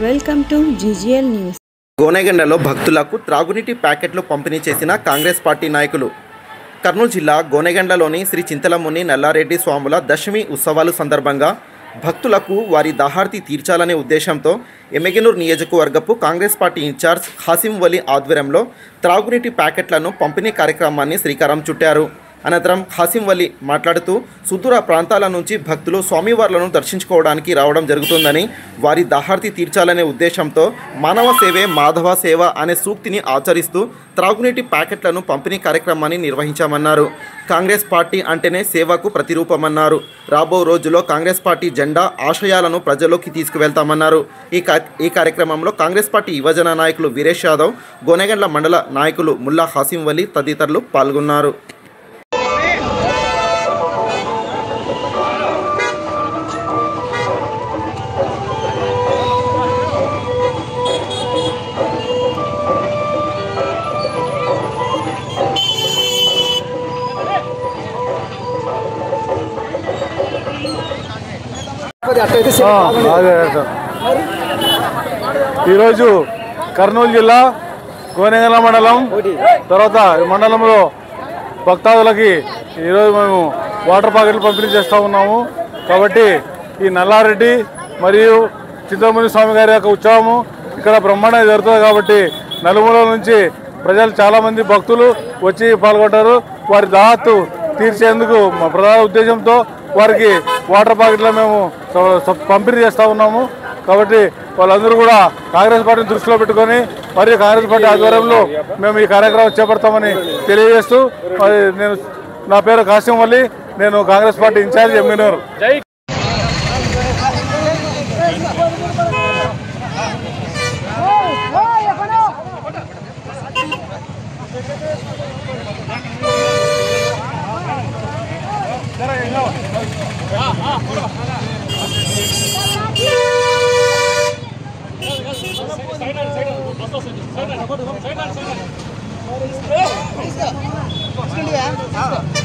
Welcome to GGL news. గోనెగండలో భక్తులకు త్రాగునీటి ప్యాకెట్లు పంపిణీ చేసిన కాంగ్రెస్ పార్టీ నాయకులు. కర్నూలు జిల్లా గోనెగండలోని శ్రీ చింతలముని నల్లారెడ్డి స్వాముల దశమి ఉత్సవాలు సందర్భంగా భక్తులకు వారి దాహార్తి తీర్చాలనే ఉద్దేశంతో ఎమ్మెగనూరు నియోజకవర్గపు కాంగ్రెస్ పార్టీ ఇన్ఛార్జ్ హాసిం వలి ఆధ్వర్యంలో త్రాగునీటి ప్యాకెట్లను పంపిణీ కార్యక్రమాన్ని శ్రీకారం చుట్టారు. అనంతరం హాసిం వలి మాట్లాడుతూ సుదూర ప్రాంతాల నుంచి భక్తులు స్వామివార్లను దర్శించుకోవడానికి రావడం జరుగుతుందని, వారి దాహార్తి తీర్చాలనే ఉద్దేశంతో మానవ సేవే మాధవ సేవ అనే సూక్తిని ఆచరిస్తూ త్రాగునీటి ప్యాకెట్లను పంపిణీ కార్యక్రమాన్ని నిర్వహించామన్నారు. కాంగ్రెస్ పార్టీ అంటేనే సేవకు ప్రతిరూపమన్నారు. రాబో రోజుల్లో కాంగ్రెస్ పార్టీ జెండా ఆశయాలను ప్రజల్లోకి తీసుకువెళ్తామన్నారు. ఈ కార్యక్రమంలో కాంగ్రెస్ పార్టీ యువజన నాయకులు వీరేష్ యాదవ్, గోనెగండ్ల మండల నాయకులు ముల్లా హాసిం వలి తదితరులు పాల్గొన్నారు. ఈరోజు కర్నూలు జిల్లా గోనెగండ్ల మండలం తర్వాత మండలంలో భక్తాదులకి ఈరోజు మేము వాటర్ ప్యాకెట్లు పంపిణీ చేస్తూ ఉన్నాము. కాబట్టి ఈ నల్లారెడ్డి మరియు చింతలముని స్వామి గారి యొక్క ఉత్సవము ఇక్కడ బ్రహ్మాండంగా జరుగుతుంది. కాబట్టి నలుమూలల నుంచి ప్రజలు చాలామంది భక్తులు వచ్చి పాల్గొంటారు. వారి దాహత్తు తీర్చేందుకు మా ప్రధాన ఉద్దేశంతో వారికి వాటర్ ప్యాకెట్లు మేము పంపిణీ చేస్తూ ఉన్నాము. కాబట్టి వాళ్ళందరూ కూడా కాంగ్రెస్ పార్టీని దృష్టిలో పెట్టుకొని మరియు కాంగ్రెస్ పార్టీ ఆధ్వర్యంలో మేము ఈ కార్యక్రమం చేపడతామని తెలియజేస్తూ, నా పేరు హాసిం వలి, నేను Congress party incharge Yemmiganur. Side.